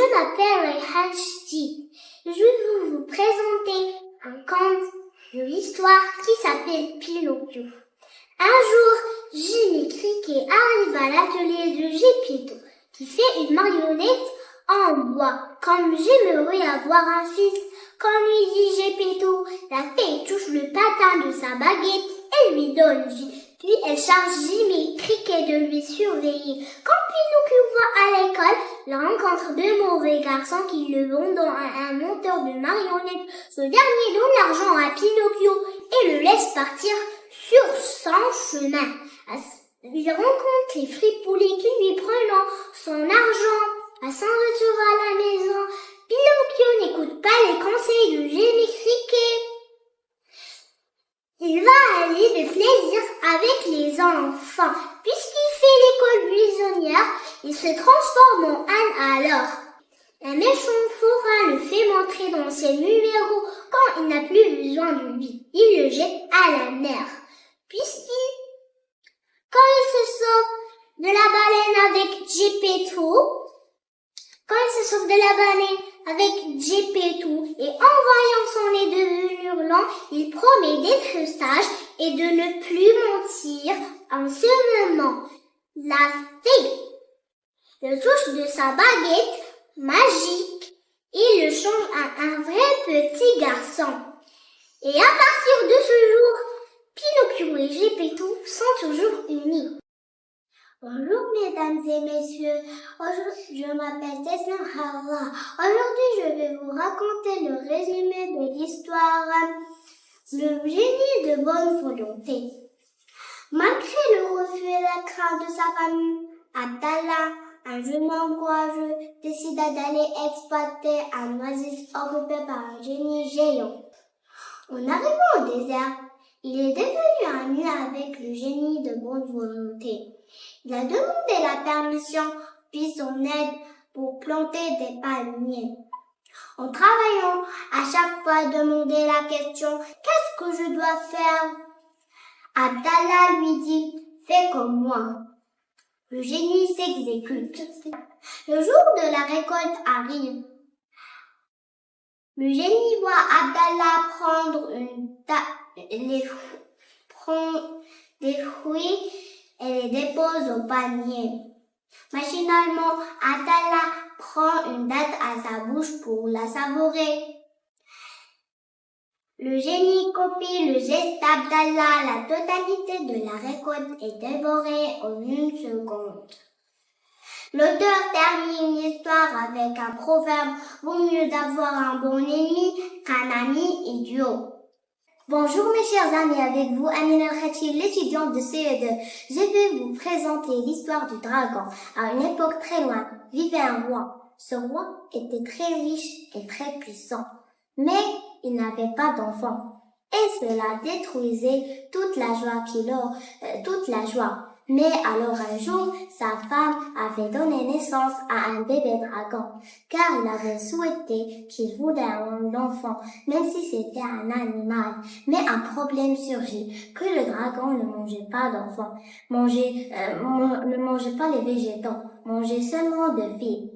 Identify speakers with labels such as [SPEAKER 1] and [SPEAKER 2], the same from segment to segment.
[SPEAKER 1] Je m'appelle Rayhan Chdi. Je vais vous présenter un conte de l'histoire qui s'appelle Pinocchio. Un jour, Jimmy Cricket arrive à l'atelier de Geppetto, qui fait une marionnette en bois. Comme j'aimerais avoir un fils, comme lui dit Geppetto, la fée touche le patin de sa baguette et lui donne vie. Puis elle charge Jimmy Cricket de lui surveiller. Quand Pinocchio va à l'école, il rencontre deux mauvais garçons qui le vendent à un monteur de marionnettes. Ce dernier donne l'argent à Pinocchio et le laisse partir sur son chemin. Il rencontre les fripoulés qui lui prennent son argent. À son retour à la maison, Pinocchio n'écoute pas les conseils de Jimmy Cricket. Il va aller de plaisir avec les enfants. Puisqu'il fait l'école buissonnière, il se transforme en âne alors. Un méchant forain le fait montrer dans ses numéros quand il n'a plus besoin de lui. Il le jette à la mer. Quand il se sauve de la baleine avec Geppetto, et en voyant son nez devenu blanc, il promet d'être sage et de ne plus mentir. En ce moment, la fée le touche de sa baguette magique et le change à un vrai petit garçon. Et à partir de ce jour, Pinocchio et Geppetto sont toujours unis. Bonjour mesdames et messieurs, je m'appelle Tesna Hawa. Aujourd'hui je vais vous raconter le résumé de l'histoire Le génie de bonne volonté. Malgré le refus et la crainte de sa famille, Abdallah, un jeune homme courageux, décida d'aller exploiter un oasis occupé par un génie géant. En arrivant au désert, il est devenu ami avec le génie de bonne volonté. Il a demandé la permission puis son aide pour planter des palmiers. En travaillant, à chaque fois demandait la question « Qu'est-ce que je dois faire ?» Abdallah lui dit « Fais comme moi ». Le génie s'exécute. Le jour de la récolte arrive. Le génie voit Abdallah prendre des fruits et les dépose au panier. Machinalement, Abdallah prend une date à sa bouche pour la savourer. Le génie copie le geste d'Abdallah. La totalité de la récolte est dévorée en une seconde. L'auteur termine l'histoire avec un proverbe « Vaut mieux d'avoir un bon ennemi qu'un ami idiot ». Bonjour mes chers amis, avec vous Amina Khatil, l'étudiante de CE2. Je vais vous présenter l'histoire du dragon. À une époque très loin, vivait un roi. Ce roi était très riche et très puissant, mais il n'avait pas d'enfants. Et cela détruisait toute la joie. Mais alors un jour, sa femme avait donné naissance à un bébé dragon, car il avait souhaité qu'il voulait un enfant, même si c'était un animal. Mais un problème surgit, que le dragon ne mangeait pas d'enfants, ne mangeait pas les végétaux, mangeait seulement de filles.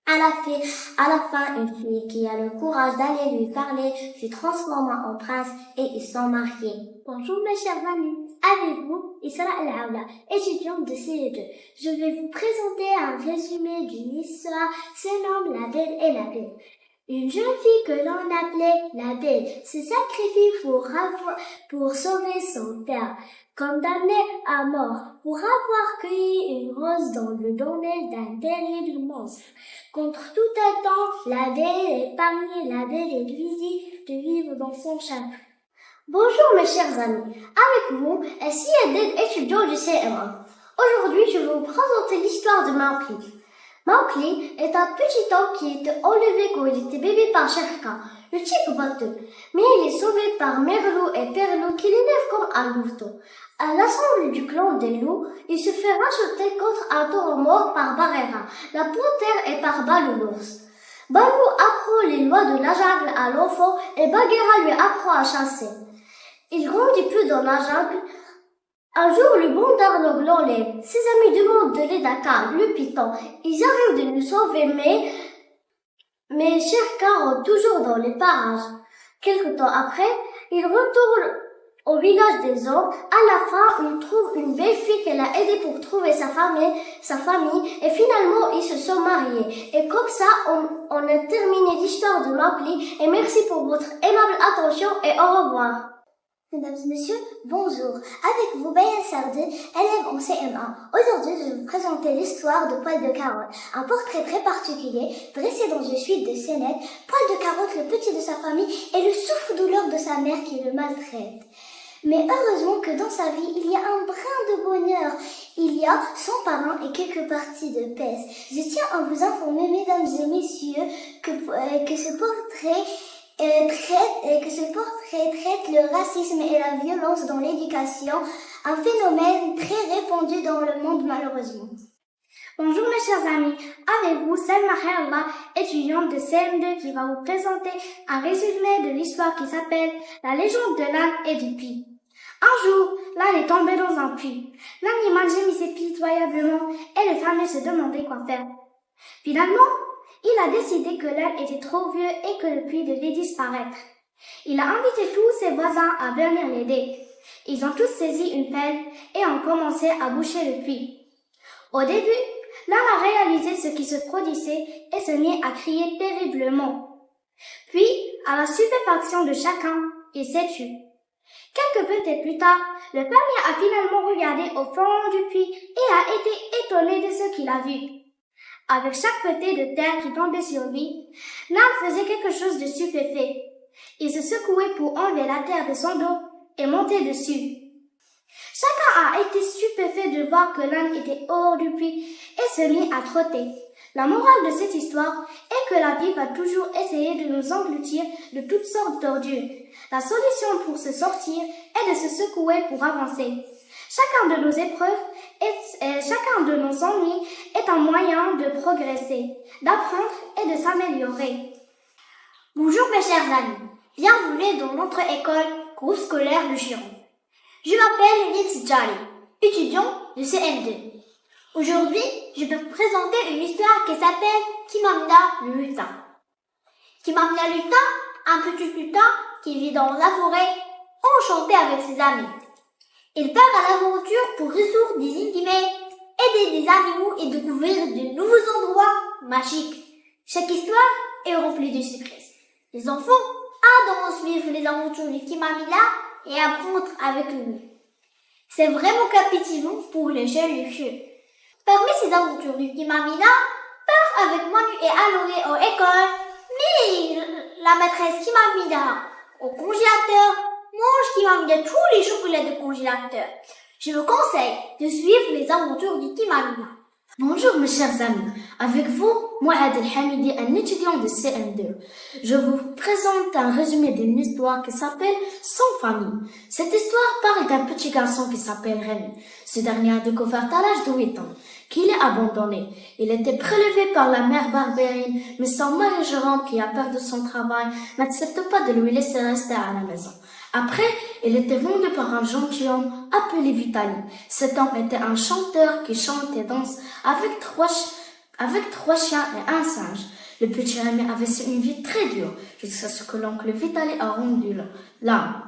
[SPEAKER 1] À la fin, une fille qui a le courage d'aller lui parler fut transformée en prince et ils sont mariés. Bonjour mes chers amis, avec vous, Isra Al-Aoula, étudiante de CE2. Je vais vous présenter un résumé d'une histoire se nomme La Belle et la Bête. Une jeune fille que l'on appelait la Belle se sacrifie pour sauver son père, condamné à mort pour avoir cueilli une rose dans le domaine d'un terrible monstre. Contre tout attente, la Belle épargne la Belle et lui dit de vivre dans son château. Bonjour mes chers amis, avec vous, Siadet, étudiant du CM1. Aujourd'hui, je vais vous présenter l'histoire de Mowgli. Mowgli est un petit homme qui était enlevé quand il était bébé par Shere Khan, le tigre batteur. Mais il est sauvé par Merlot et Perlot qui l'élèvent comme un louveteau. À l'assemblée du clan des loups, il se fait racheter contre un taureau mort par Bagheera, la panthère et par Balou l'ours. Balou apprend les lois de la jungle à l'enfant et Bagheera lui apprend à chasser. Il grandit plus dans la jungle. Un jour, le bon Darnog l'enlève. Ses amis demandent de l'aide à Karl, le python. Ils arrivent de le sauver, mais Mais cher Caro, toujours dans les parages. Quelque temps après, il retourne au village des hommes. À la fin, il trouve une belle fille qu'elle a aidée pour trouver sa famille, et finalement, ils se sont mariés. Et comme ça, on a terminé l'histoire de l'appli, et merci pour votre aimable attention, et au revoir. Mesdames et messieurs, bonjour. Avec vous, Bayan Sardé, élève en CM1. Aujourd'hui, je vais vous présenter l'histoire de Poil de Carotte. Un portrait très particulier, dressé dans une suite de scénettes. Poil de Carotte, le petit de sa famille, est le souffre-douleur de sa mère qui le maltraite. Mais heureusement que dans sa vie, il y a un brin de bonheur. Il y a son parrain et quelques parties de peste. Je tiens à vous informer, mesdames et messieurs, que ce portrait traite le racisme et la violence dans l'éducation, un phénomène très répandu dans le monde malheureusement. Bonjour mes chers amis, avec vous Selma Khairallah, étudiante de CM2 qui va vous présenter un résumé de l'histoire qui s'appelle La légende de l'âne et du puits. Un jour, l'âne est tombé dans un puits. L'animal gémissait pitoyablement et le fameux se demandait quoi faire. Finalement, il a décidé que l'âne était trop vieux et que le puits devait disparaître. Il a invité tous ses voisins à venir l'aider. Ils ont tous saisi une pelle et ont commencé à boucher le puits. Au début, l'âne a réalisé ce qui se produisait et se mit à crier terriblement. Puis, à la stupéfaction de chacun, il s'est tué. Quelques petits plus tard, le fermier a finalement regardé au fond du puits et a été étonné de ce qu'il a vu. Avec chaque petit de terre qui tombait sur lui, l'âne faisait quelque chose de stupéfait. Il se secouait pour enlever la terre de son dos et monter dessus. Chacun a été stupéfait de voir que l'âne était hors du puits et se mit à trotter. La morale de cette histoire est que la vie va toujours essayer de nous engloutir de toutes sortes d'ordures. La solution pour se sortir est de se secouer pour avancer. Chacun de nos épreuves et chacun de nos ennuis est un moyen de progresser, d'apprendre et de s'améliorer. Bonjour mes chers amis, bienvenue dans notre école groupe scolaire de Chiron. Je m'appelle Nils Jali, étudiant de CM2. Aujourd'hui, je vais vous présenter une histoire qui s'appelle Kimamda le lutin. Kimamda le lutin, un petit lutin qui vit dans la forêt, enchanté avec ses amis. Il part à l'aventure pour résoudre des énigmes, aider des animaux et découvrir de nouveaux endroits magiques. Chaque histoire est remplie de secrets. Les enfants adorent suivre les aventures de Kimamda et apprendre avec lui. C'est vraiment captivant pour les jeunes filles. Parmi ces aventures de Kimamda, part avec Manu et Aloé aux écoles, mais la maîtresse Kimamda au congélateur mange Kimamda tous les chocolats de congélateur. Je vous conseille de suivre les aventures de Kimamda.
[SPEAKER 2] Bonjour mes chers amis, avec vous, Mouad El Hamidi, un étudiant de CM2. Je vous présente un résumé d'une histoire qui s'appelle Sans famille. Cette histoire parle d'un petit garçon qui s'appelle Rémi. Ce dernier a découvert à l'âge de 8 ans qu'il est abandonné. Il était prélevé par la mère Barbérine, mais son mari Jérôme, qui a peur de son travail, n'accepte pas de lui laisser rester à la maison. Après, il était vendu par un gentilhomme appelé Vitali. Cet homme était un chanteur qui chante et danse avec trois chiens et un singe. Le petit Rémi avait une vie très dure, jusqu'à ce que l'oncle Vitali a rendu l'âme.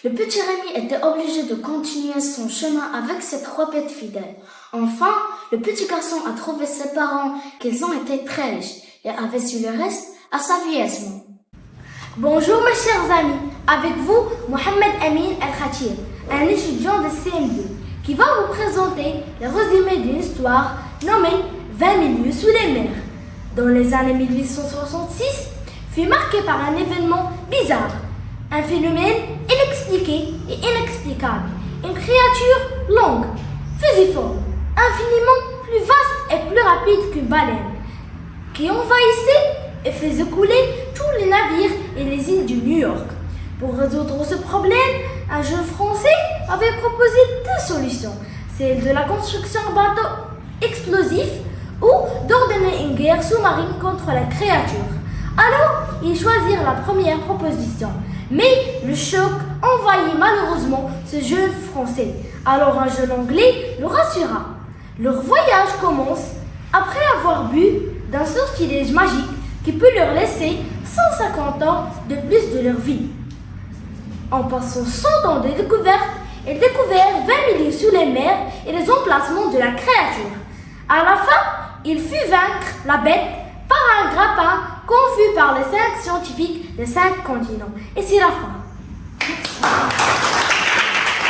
[SPEAKER 2] Le petit Rémi était obligé de continuer son chemin avec ses 3 bêtes fidèles. Enfin, le petit garçon a trouvé ses parents qu'ils ont été très riches et avaient su le reste à sa vieillissement.
[SPEAKER 3] Bonjour mes chers amis, avec vous Mohamed Amin El-Khatir, un étudiant de CM2 qui va vous présenter le résumé d'une histoire nommée 20 milieux sous les mers. Dans les années 1866, fut marqué par un événement bizarre, un phénomène inexpliqué et inexplicable, une créature longue, fusiforme, infiniment plus vaste et plus rapide qu'une baleine, qui envahissait et faisait couler tous les navires et les îles du New York. Pour résoudre ce problème, un jeune Français avait proposé 2 solutions, celle de la construction d'un bateau explosif ou d'ordonner une guerre sous-marine contre la créature. Alors, ils choisirent la première proposition, mais le choc envahit malheureusement ce jeune Français. Alors un jeune Anglais le rassura. Leur voyage commence après avoir bu d'un sortilège magique qui peut leur laisser 150 ans de plus de leur vie. En passant 100 ans de découverte, il découvert 20 milieux sous les mers et les emplacements de la créature. À la fin, il fut vaincre la bête par un grappin confus par les 5 scientifiques des 5 continents. Et c'est la fin.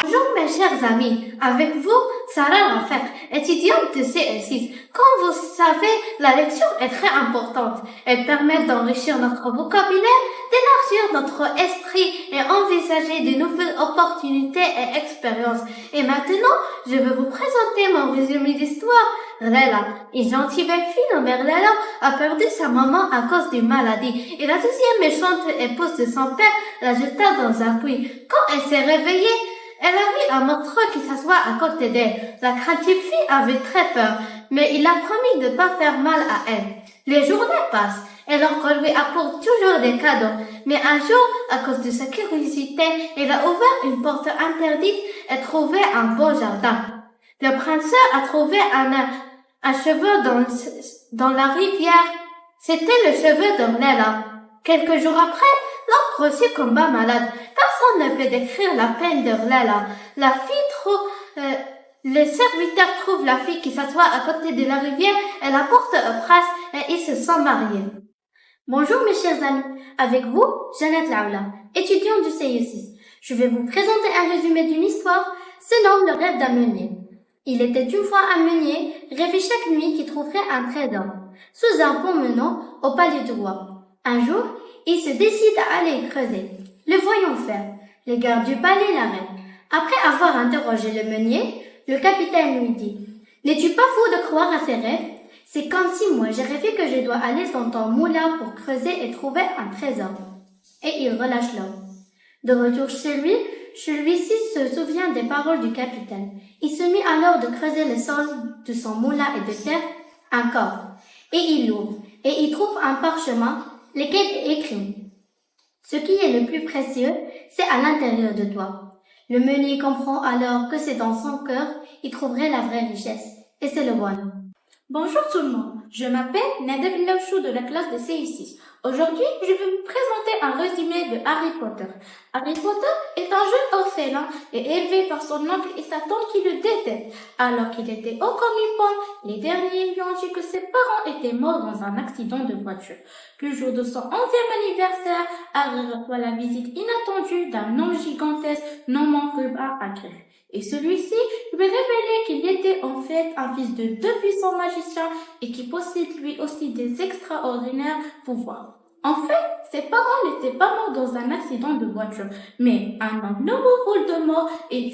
[SPEAKER 2] Bonjour mes chers amis, avec vous, Sarah Lafer, étudiante de CE6. Comme vous savez, la lecture est très importante. Elle permet d'enrichir notre vocabulaire, d'élargir notre esprit et envisager de nouvelles opportunités et expériences. Et maintenant, je vais vous présenter mon résumé d'histoire. Lela, une gentille belle fille nommée Lela, a perdu sa maman à cause d'une maladie. Et la deuxième méchante épouse de son père la jeta dans un puits. Quand elle s'est réveillée, elle a vu un monstre qui s'assoit à côté d'elle. La craintive fille avait très peur, mais il a promis de ne pas faire mal à elle. Les journées passent, et l'oncle lui apporte toujours des cadeaux. Mais un jour, à cause de sa curiosité, il a ouvert une porte interdite et trouvé un beau jardin. Le prince a trouvé un cheveu dans la rivière. C'était le cheveu de Lela. Quelques jours après, l'oncle aussi tomba malade. Personne ne peut décrire la peine de Lela. La fille les serviteurs trouvent la fille qui s'assoit à côté de la rivière et la portent au prince et ils se sont mariés.
[SPEAKER 4] Bonjour mes chers amis, avec vous, Jeannette Laoula, étudiante du CE6. Je vais vous présenter un résumé d'une histoire, se nomme Le rêve d'un meunier. Il était une fois un meunier, rêvait chaque nuit qu'il trouverait un trésor, sous un pont menant au palais du roi. Un jour, il se décide à aller creuser. Le voyant faire, les gardes du palais l'arrêtent. Après avoir interrogé le meunier, le capitaine lui dit « N'es-tu pas fou de croire à ces rêves? C'est comme si moi j'ai rêvé que je dois aller dans ton moulin pour creuser et trouver un trésor. » Et il relâche l'homme. De retour chez lui, celui-ci se souvient des paroles du capitaine. Il se mit alors de creuser le sol de son moulin et de faire un corps. Et il l'ouvre, et il trouve un parchemin, lequel est écrit « Ce qui est le plus précieux, c'est à l'intérieur de toi. » Le meunier comprend alors que c'est dans son cœur il trouverait la vraie richesse. Et c'est le voilà.
[SPEAKER 5] Bonjour tout le monde, je m'appelle Nada Billaouchou de la classe de CI6. Aujourd'hui, je vais vous présenter un résumé de Harry Potter. Harry Potter est un jeune orphelin et élevé par son oncle et sa tante qui le détestent. Alors qu'il était haut comme une pomme, les derniers lui ont dit que ses parents étaient morts dans un accident de voiture. Le jour de son 11e anniversaire, Harry reçoit la visite inattendue d'un homme gigantesque nommé Rubin à griffes. Et celui-ci lui révélait qu'il était en fait un fils de 2 puissants magiciens et qui possède lui aussi des extraordinaires pouvoirs. En fait, ses parents n'étaient pas morts dans un accident de voiture, mais un nouveau rôle de mort et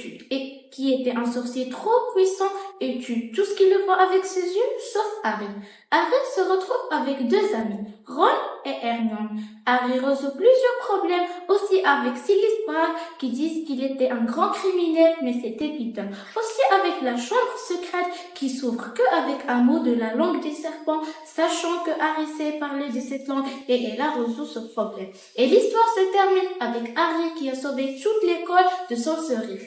[SPEAKER 5] qui était un sorcier trop puissant et tue tout ce qu'il le voit avec ses yeux, sauf Harry. Harry se retrouve avec 2 amis, Ron et Hermione. Harry résout plusieurs problèmes aussi avec Silas Black qui disent qu'il était un grand criminel, mais c'était Peter. Aussi avec la chambre secrète qui s'ouvre qu'avec un mot de la langue des serpents, sachant que Harry sait parler de cette langue et elle a résolu ce problème. Et l'histoire se termine avec Harry qui a sauvé toute l'école de sorcellerie.